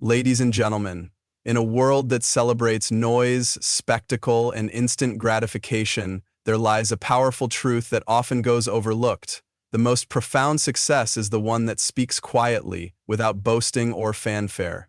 Ladies and gentlemen, in a world that celebrates noise, spectacle, and instant gratification, there lies a powerful truth that often goes overlooked. The most profound success is the one that speaks quietly, without boasting or fanfare.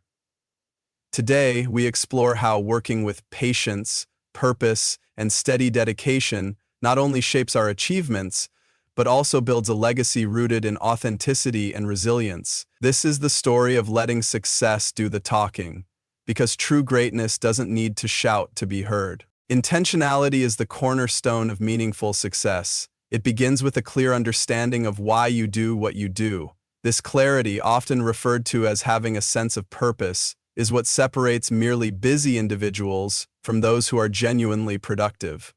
Today, we explore how working with patience, purpose, and steady dedication not only shapes our achievements, but also builds a legacy rooted in authenticity and resilience. This is the story of letting success do the talking, because true greatness doesn't need to shout to be heard. Intentionality is the cornerstone of meaningful success. It begins with a clear understanding of why you do what you do. This clarity, often referred to as having a sense of purpose, is what separates merely busy individuals from those who are genuinely productive.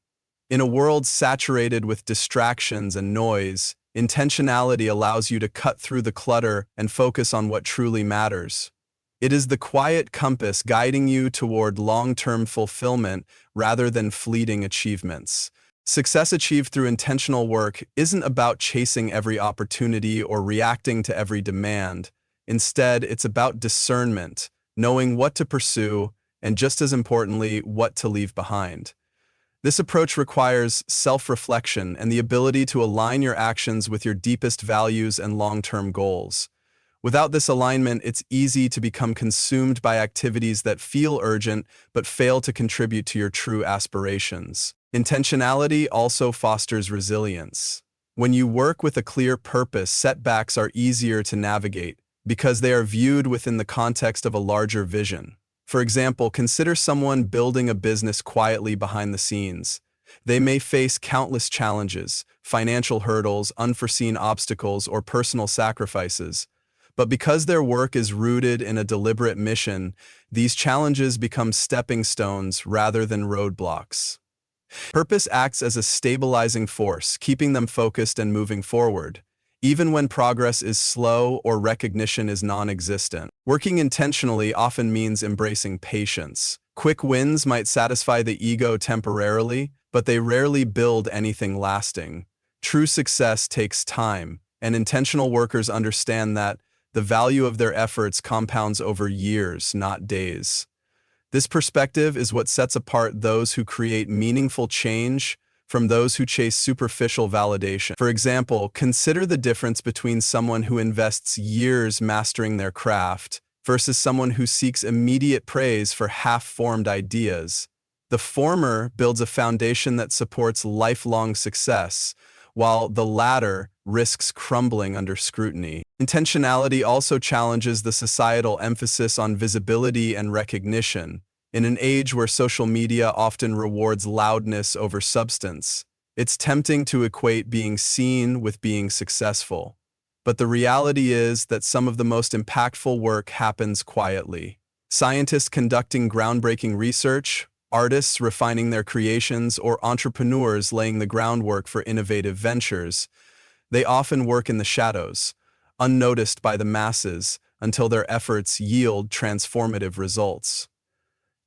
In a world saturated with distractions and noise, intentionality allows you to cut through the clutter and focus on what truly matters. It is the quiet compass guiding you toward long-term fulfillment rather than fleeting achievements. Success achieved through intentional work isn't about chasing every opportunity or reacting to every demand. Instead, it's about discernment, knowing what to pursue, and just as importantly, what to leave behind. This approach requires self-reflection and the ability to align your actions with your deepest values and long-term goals. Without this alignment, it's easy to become consumed by activities that feel urgent but fail to contribute to your true aspirations. Intentionality also fosters resilience. When you work with a clear purpose, setbacks are easier to navigate because they are viewed within the context of a larger vision. For example, consider someone building a business quietly behind the scenes. They may face countless challenges, financial hurdles, unforeseen obstacles, or personal sacrifices. But because their work is rooted in a deliberate mission, these challenges become stepping stones rather than roadblocks. Purpose acts as a stabilizing force, keeping them focused and moving forward, even when progress is slow or recognition is non-existent. Working intentionally often means embracing patience. Quick wins might satisfy the ego temporarily, but they rarely build anything lasting. True success takes time, and intentional workers understand that the value of their efforts compounds over years, not days. This perspective is what sets apart those who create meaningful change from those who chase superficial validation. For example, consider the difference between someone who invests years mastering their craft versus someone who seeks immediate praise for half-formed ideas. The former builds a foundation that supports lifelong success, while the latter risks crumbling under scrutiny. Intentionality also challenges the societal emphasis on visibility and recognition. In an age where social media often rewards loudness over substance, it's tempting to equate being seen with being successful. But the reality is that some of the most impactful work happens quietly. Scientists conducting groundbreaking research, artists refining their creations, or entrepreneurs laying the groundwork for innovative ventures, they often work in the shadows, unnoticed by the masses, until their efforts yield transformative results.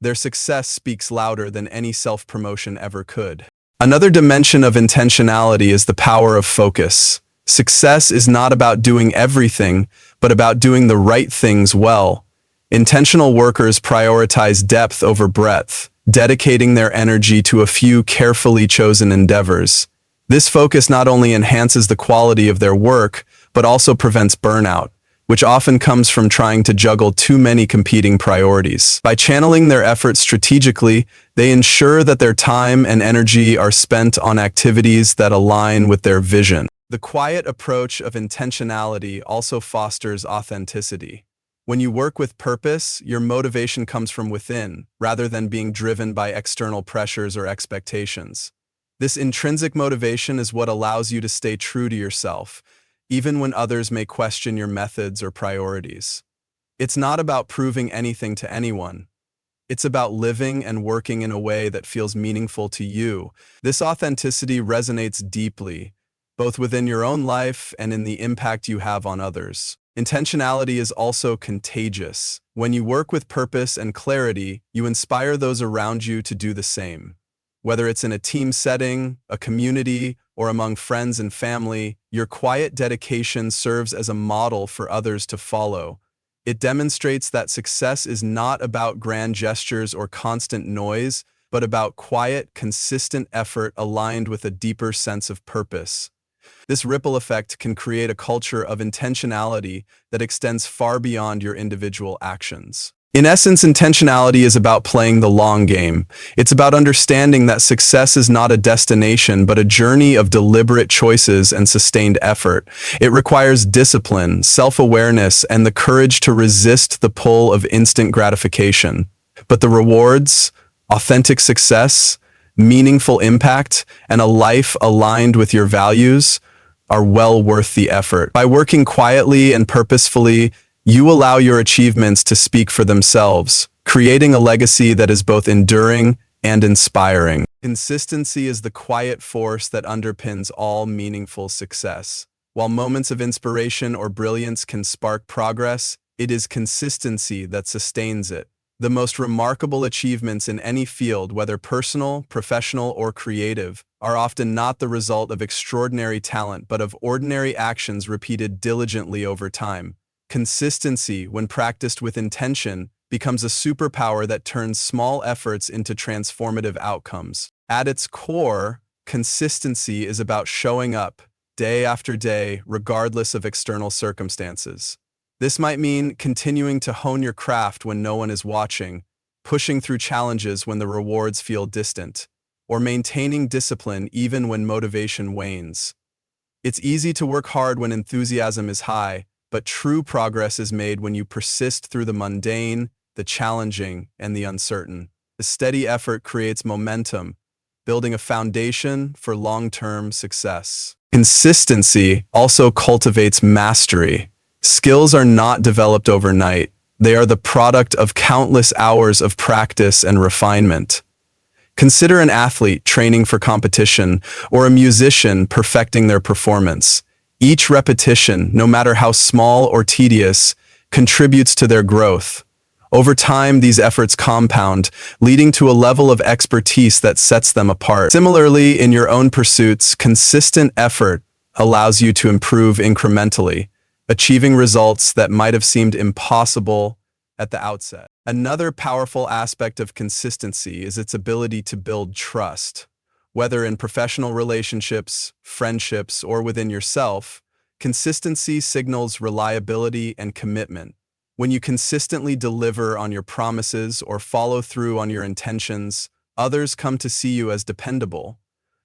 Their success speaks louder than any self-promotion ever could. Another dimension of intentionality is the power of focus. Success is not about doing everything, but about doing the right things well. Intentional workers prioritize depth over breadth, dedicating their energy to a few carefully chosen endeavors. This focus not only enhances the quality of their work, but also prevents burnout, which often comes from trying to juggle too many competing priorities. By channeling their efforts strategically, they ensure that their time and energy are spent on activities that align with their vision. The quiet approach of intentionality also fosters authenticity. When you work with purpose, your motivation comes from within, rather than being driven by external pressures or expectations. This intrinsic motivation is what allows you to stay true to yourself, even when others may question your methods or priorities. It's not about proving anything to anyone. It's about living and working in a way that feels meaningful to you. This authenticity resonates deeply, both within your own life and in the impact you have on others. Intentionality is also contagious. When you work with purpose and clarity, you inspire those around you to do the same. Whether it's in a team setting, a community, or among friends and family, your quiet dedication serves as a model for others to follow, It demonstrates that success is not about grand gestures or constant noise, but about quiet, consistent effort aligned with a deeper sense of purpose. This ripple effect can create a culture of intentionality that extends far beyond your individual actions. In essence, intentionality is about playing the long game. It's about understanding that success is not a destination, but a journey of deliberate choices and sustained effort. It requires discipline, self-awareness, and the courage to resist the pull of instant gratification. But the rewards, authentic success, meaningful impact, and a life aligned with your values are well worth the effort. By working quietly and purposefully, you allow your achievements to speak for themselves, creating a legacy that is both enduring and inspiring. Consistency is the quiet force that underpins all meaningful success. While moments of inspiration or brilliance can spark progress, it is consistency that sustains it. The most remarkable achievements in any field, whether personal, professional, or creative, are often not the result of extraordinary talent, but of ordinary actions repeated diligently over time. Consistency, when practiced with intention, becomes a superpower that turns small efforts into transformative outcomes. At its core, consistency is about showing up day after day, regardless of external circumstances. This might mean continuing to hone your craft when no one is watching, pushing through challenges when the rewards feel distant, or maintaining discipline even when motivation wanes. It's easy to work hard when enthusiasm is high, but true progress is made when you persist through the mundane, the challenging, and the uncertain. The steady effort creates momentum, building a foundation for long-term success. Consistency also cultivates mastery. Skills are not developed overnight. They are the product of countless hours of practice and refinement. Consider an athlete training for competition or a musician perfecting their performance. Each repetition, no matter how small or tedious, contributes to their growth. Over time, these efforts compound, leading to a level of expertise that sets them apart. Similarly, in your own pursuits, consistent effort allows you to improve incrementally, achieving results that might have seemed impossible at the outset. Another powerful aspect of consistency is its ability to build trust. Whether in professional relationships, friendships, or within yourself, consistency signals reliability and commitment. When you consistently deliver on your promises or follow through on your intentions, others come to see you as dependable.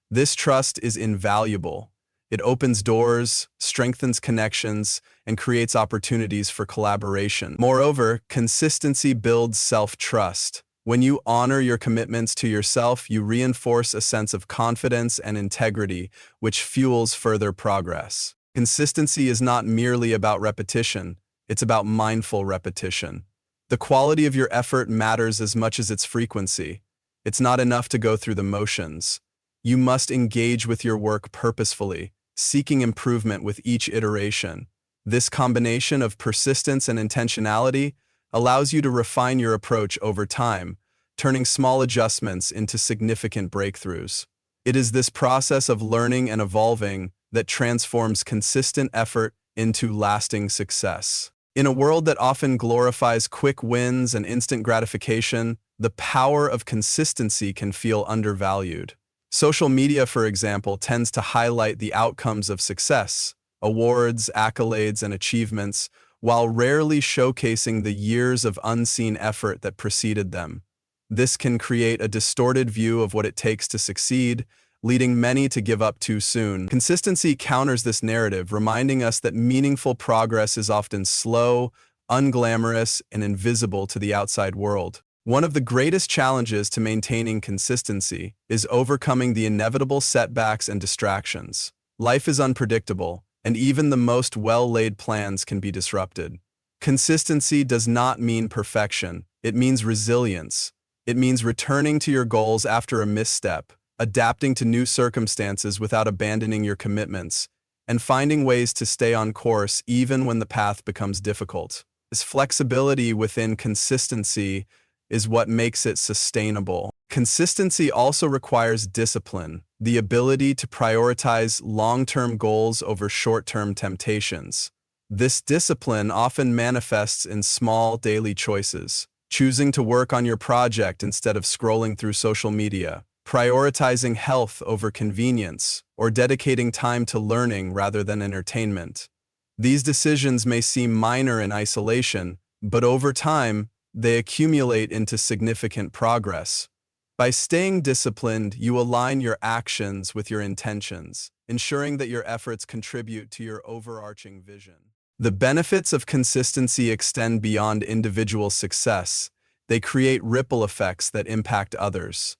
This trust is invaluable. It opens doors, strengthens connections, and creates opportunities for collaboration. Moreover, consistency builds self-trust. When you honor your commitments to yourself, you reinforce a sense of confidence and integrity, which fuels further progress. Consistency is not merely about repetition, it's about mindful repetition. The quality of your effort matters as much as its frequency. It's not enough to go through the motions. You must engage with your work purposefully, seeking improvement with each iteration. This combination of persistence and intentionality allows you to refine your approach over time, turning small adjustments into significant breakthroughs. It is this process of learning and evolving that transforms consistent effort into lasting success. In a world that often glorifies quick wins and instant gratification, the power of consistency can feel undervalued. Social media, for example, tends to highlight the outcomes of success, awards, accolades, and achievements, while rarely showcasing the years of unseen effort that preceded them. This can create a distorted view of what it takes to succeed, leading many to give up too soon. Consistency counters this narrative, reminding us that meaningful progress is often slow, unglamorous, and invisible to the outside world. One of the greatest challenges to maintaining consistency is overcoming the inevitable setbacks and distractions. Life is unpredictable, and even the most well-laid plans can be disrupted. Consistency does not mean perfection. It means resilience. It means returning to your goals after a misstep, adapting to new circumstances without abandoning your commitments, and finding ways to stay on course even when the path becomes difficult. This flexibility within consistency is what makes it sustainable. Consistency also requires discipline, the ability to prioritize long-term goals over short-term temptations. This discipline often manifests in small daily choices, choosing to work on your project instead of scrolling through social media, prioritizing health over convenience, or dedicating time to learning rather than entertainment. These decisions may seem minor in isolation, but over time, they accumulate into significant progress. By staying disciplined, you align your actions with your intentions, ensuring that your efforts contribute to your overarching vision. The benefits of consistency extend beyond individual success. They create ripple effects that impact others.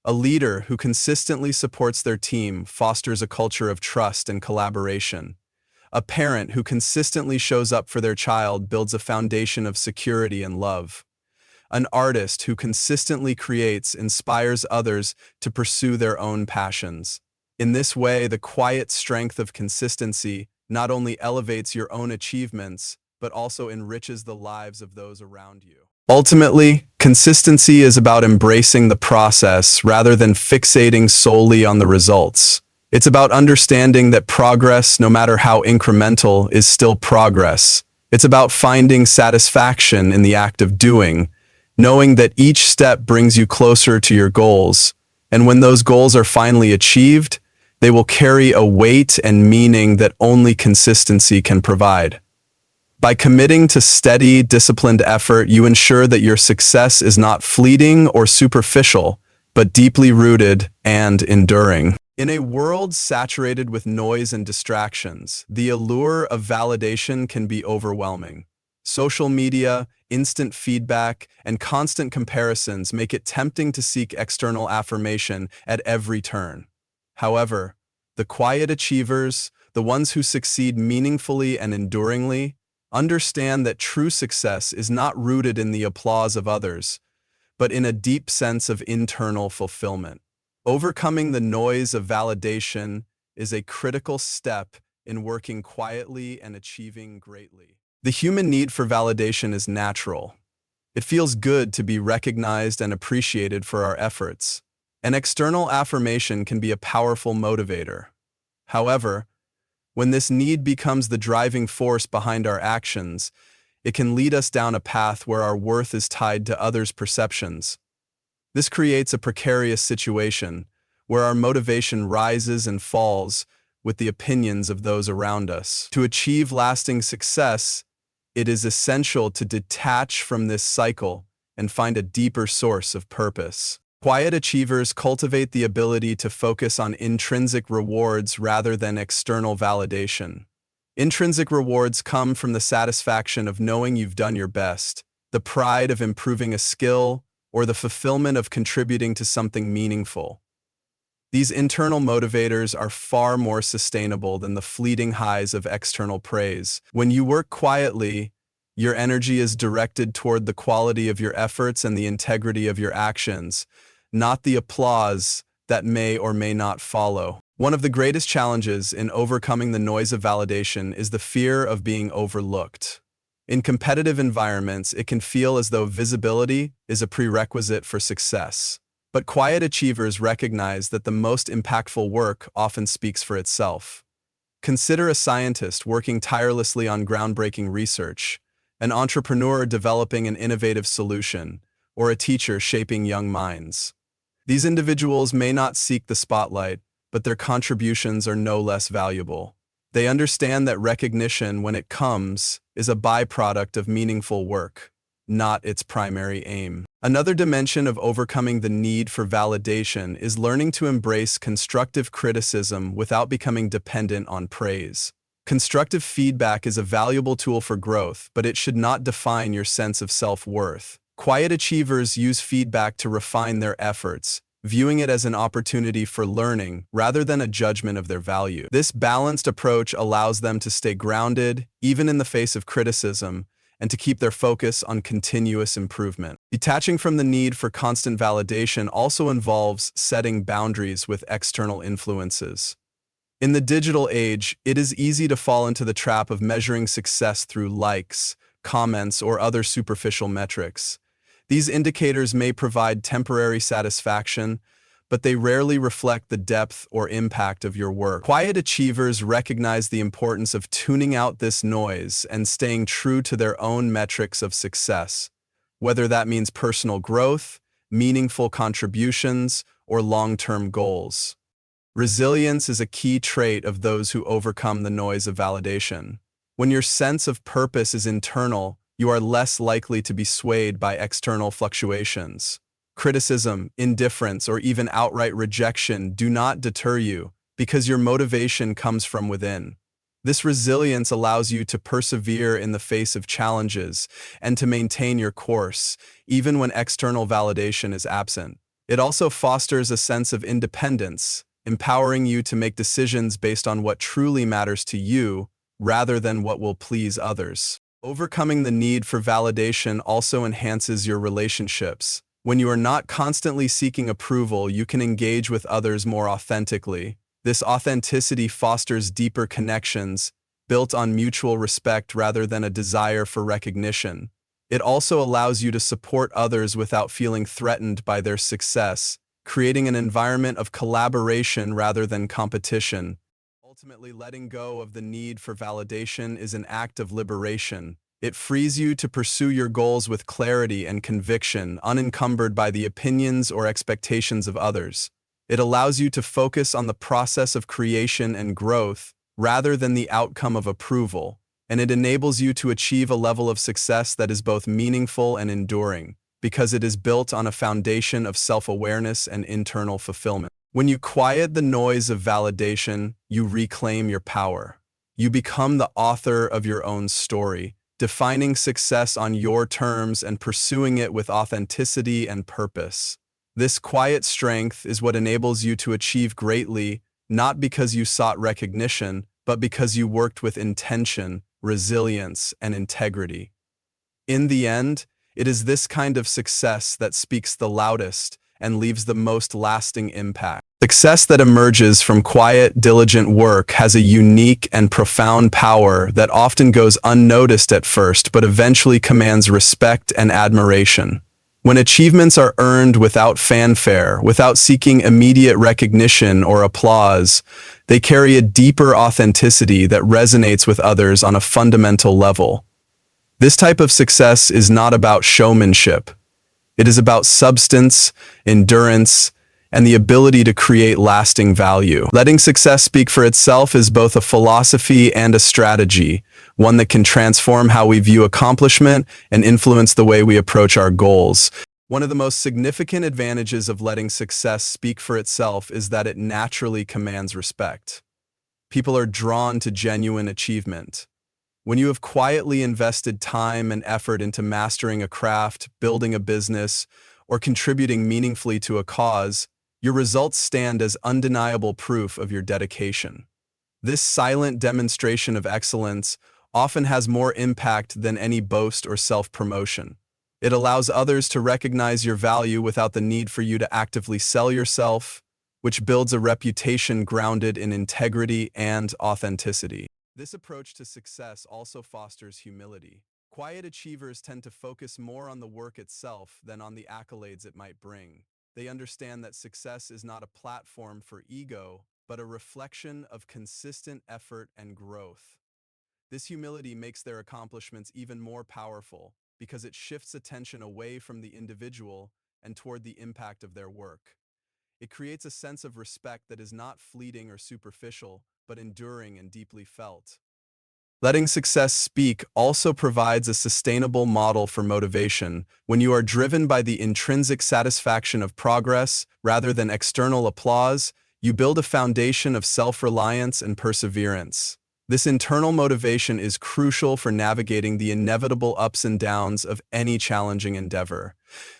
A leader who consistently supports their team fosters a culture of trust and collaboration. A parent who consistently shows up for their child builds a foundation of security and love. An artist who consistently creates inspires others to pursue their own passions. In this way, the quiet strength of consistency not only elevates your own achievements, but also enriches the lives of those around you. Ultimately, consistency is about embracing the process rather than fixating solely on the results. It's about understanding that progress, no matter how incremental, is still progress. It's about finding satisfaction in the act of doing, knowing that each step brings you closer to your goals. And when those goals are finally achieved, they will carry a weight and meaning that only consistency can provide. By committing to steady, disciplined effort, you ensure that your success is not fleeting or superficial, but deeply rooted and enduring. In a world saturated with noise and distractions, the allure of validation can be overwhelming. Social media, instant feedback, and constant comparisons make it tempting to seek external affirmation at every turn. However, the quiet achievers, the ones who succeed meaningfully and enduringly, understand that true success is not rooted in the applause of others, but in a deep sense of internal fulfillment. Overcoming the noise of validation is a critical step in working quietly and achieving greatly. The human need for validation is natural. It feels good to be recognized and appreciated for our efforts. An external affirmation can be a powerful motivator. However, when this need becomes the driving force behind our actions, it can lead us down a path where our worth is tied to others' perceptions. This creates a precarious situation where our motivation rises and falls with the opinions of those around us. To achieve lasting success, it is essential to detach from this cycle and find a deeper source of purpose. Quiet achievers cultivate the ability to focus on intrinsic rewards rather than external validation. Intrinsic rewards come from the satisfaction of knowing you've done your best, the pride of improving a skill, or the fulfillment of contributing to something meaningful. These internal motivators are far more sustainable than the fleeting highs of external praise. When you work quietly, your energy is directed toward the quality of your efforts and the integrity of your actions, not the applause that may or may not follow. One of the greatest challenges in overcoming the noise of validation is the fear of being overlooked. In competitive environments, it can feel as though visibility is a prerequisite for success. But quiet achievers recognize that the most impactful work often speaks for itself. Consider a scientist working tirelessly on groundbreaking research, an entrepreneur developing an innovative solution, or a teacher shaping young minds. These individuals may not seek the spotlight, but their contributions are no less valuable. They understand that recognition, when it comes, is a byproduct of meaningful work, not its primary aim. Another dimension of overcoming the need for validation is learning to embrace constructive criticism without becoming dependent on praise. Constructive feedback is a valuable tool for growth, but it should not define your sense of self-worth. Quiet achievers use feedback to refine their efforts, viewing it as an opportunity for learning rather than a judgment of their value. This balanced approach allows them to stay grounded, even in the face of criticism, and to keep their focus on continuous improvement. Detaching from the need for constant validation also involves setting boundaries with external influences. In the digital age, it is easy to fall into the trap of measuring success through likes, comments, or other superficial metrics. These indicators may provide temporary satisfaction, but they rarely reflect the depth or impact of your work. Quiet achievers recognize the importance of tuning out this noise and staying true to their own metrics of success, whether that means personal growth, meaningful contributions, or long-term goals. Resilience is a key trait of those who overcome the noise of validation. When your sense of purpose is internal, you are less likely to be swayed by external fluctuations. Criticism, indifference, or even outright rejection do not deter you because your motivation comes from within. This resilience allows you to persevere in the face of challenges and to maintain your course, even when external validation is absent. It also fosters a sense of independence, empowering you to make decisions based on what truly matters to you rather than what will please others. Overcoming the need for validation also enhances your relationships. When you are not constantly seeking approval, you can engage with others more authentically. This authenticity fosters deeper connections, built on mutual respect rather than a desire for recognition. It also allows you to support others without feeling threatened by their success, creating an environment of collaboration rather than competition. Ultimately, letting go of the need for validation is an act of liberation. It frees you to pursue your goals with clarity and conviction, unencumbered by the opinions or expectations of others. It allows you to focus on the process of creation and growth rather than the outcome of approval, and it enables you to achieve a level of success that is both meaningful and enduring, because it is built on a foundation of self-awareness and internal fulfillment. When you quiet the noise of validation, you reclaim your power. You become the author of your own story, defining success on your terms and pursuing it with authenticity and purpose. This quiet strength is what enables you to achieve greatly, not because you sought recognition, but because you worked with intention, resilience, and integrity. In the end, it is this kind of success that speaks the loudest and leaves the most lasting impact. Success that emerges from quiet, diligent work has a unique and profound power that often goes unnoticed at first, but eventually commands respect and admiration. When achievements are earned without fanfare, without seeking immediate recognition or applause, they carry a deeper authenticity that resonates with others on a fundamental level. This type of success is not about showmanship. It is about substance, endurance, and the ability to create lasting value. Letting success speak for itself is both a philosophy and a strategy, one that can transform how we view accomplishment and influence the way we approach our goals. One of the most significant advantages of letting success speak for itself is that it naturally commands respect. People are drawn to genuine achievement. When you have quietly invested time and effort into mastering a craft, building a business, or contributing meaningfully to a cause, your results stand as undeniable proof of your dedication. This silent demonstration of excellence often has more impact than any boast or self-promotion. It allows others to recognize your value without the need for you to actively sell yourself, which builds a reputation grounded in integrity and authenticity. This approach to success also fosters humility. Quiet achievers tend to focus more on the work itself than on the accolades it might bring. They understand that success is not a platform for ego, but a reflection of consistent effort and growth. This humility makes their accomplishments even more powerful because it shifts attention away from the individual and toward the impact of their work. It creates a sense of respect that is not fleeting or superficial, but enduring and deeply felt. Letting success speak also provides a sustainable model for motivation. When you are driven by the intrinsic satisfaction of progress rather than external applause, you build a foundation of self-reliance and perseverance. This internal motivation is crucial for navigating the inevitable ups and downs of any challenging endeavor.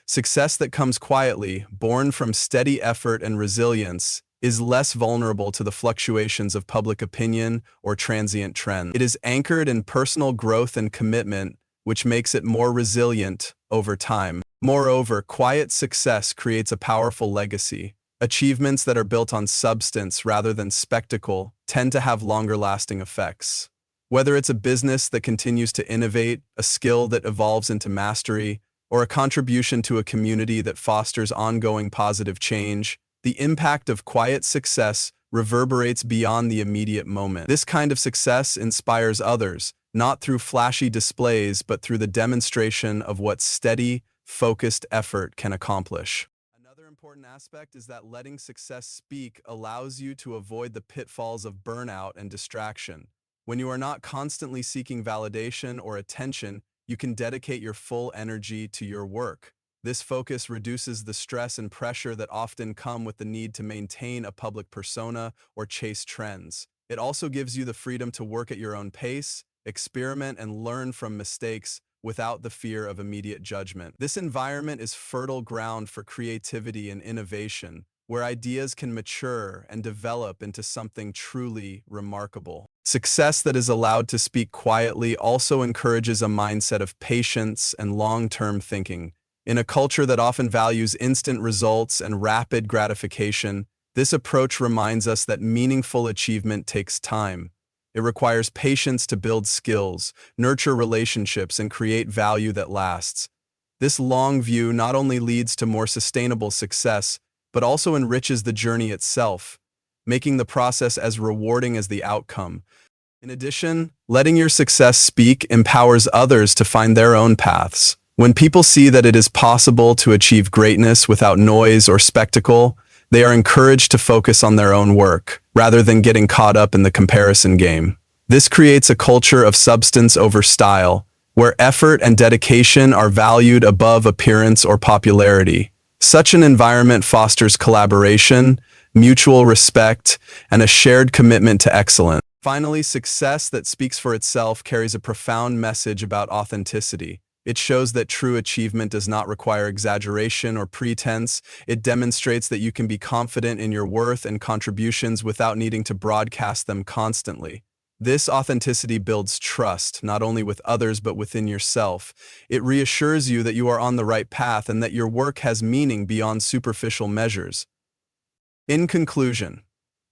Success that comes quietly, born from steady effort and resilience, is less vulnerable to the fluctuations of public opinion or transient trends. It is anchored in personal growth and commitment, which makes it more resilient over time. Moreover, quiet success creates a powerful legacy. Achievements that are built on substance rather than spectacle tend to have longer-lasting effects. Whether it's a business that continues to innovate, a skill that evolves into mastery, or a contribution to a community that fosters ongoing positive change, The impact of quiet success reverberates beyond the immediate moment. This kind of success inspires others, not through flashy displays, but through the demonstration of what steady, focused effort can accomplish. Another important aspect is that letting success speak allows you to avoid the pitfalls of burnout and distraction. When you are not constantly seeking validation or attention, you can dedicate your full energy to your work. This focus reduces the stress and pressure that often come with the need to maintain a public persona or chase trends. It also gives you the freedom to work at your own pace, experiment, and learn from mistakes without the fear of immediate judgment. This environment is fertile ground for creativity and innovation, where ideas can mature and develop into something truly remarkable. Success that is allowed to speak quietly also encourages a mindset of patience and long-term thinking. In a culture that often values instant results and rapid gratification, this approach reminds us that meaningful achievement takes time. It requires patience to build skills, nurture relationships, and create value that lasts. This long view not only leads to more sustainable success, but also enriches the journey itself, making the process as rewarding as the outcome. In addition, letting your success speak empowers others to find their own paths. When people see that it is possible to achieve greatness without noise or spectacle, they are encouraged to focus on their own work, rather than getting caught up in the comparison game. This creates a culture of substance over style, where effort and dedication are valued above appearance or popularity. Such an environment fosters collaboration, mutual respect, and a shared commitment to excellence. Finally, success that speaks for itself carries a profound message about authenticity. It shows that true achievement does not require exaggeration or pretense. It demonstrates that you can be confident in your worth and contributions without needing to broadcast them constantly. This authenticity builds trust, not only with others but within yourself. It reassures you that you are on the right path and that your work has meaning beyond superficial measures. In conclusion,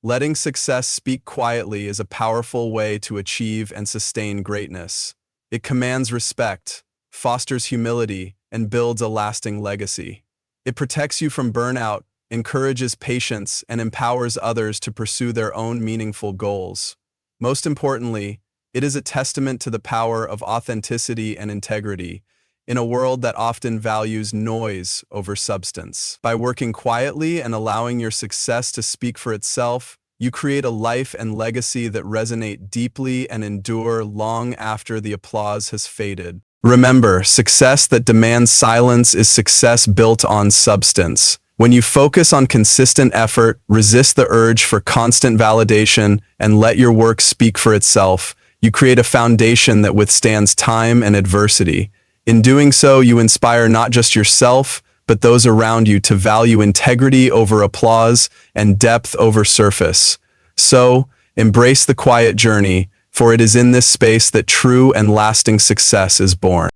letting success speak quietly is a powerful way to achieve and sustain greatness. It commands respect, fosters humility, and builds a lasting legacy. It protects you from burnout, encourages patience, and empowers others to pursue their own meaningful goals. Most importantly, it is a testament to the power of authenticity and integrity in a world that often values noise over substance. By working quietly and allowing your success to speak for itself, you create a life and legacy that resonate deeply and endure long after the applause has faded. Remember, success that demands silence is success built on substance. When you focus on consistent effort, resist the urge for constant validation, and let your work speak for itself, you create a foundation that withstands time and adversity. In doing so, you inspire not just yourself, but those around you to value integrity over applause and depth over surface. So, embrace the quiet journey, for it is in this space that true and lasting success is born.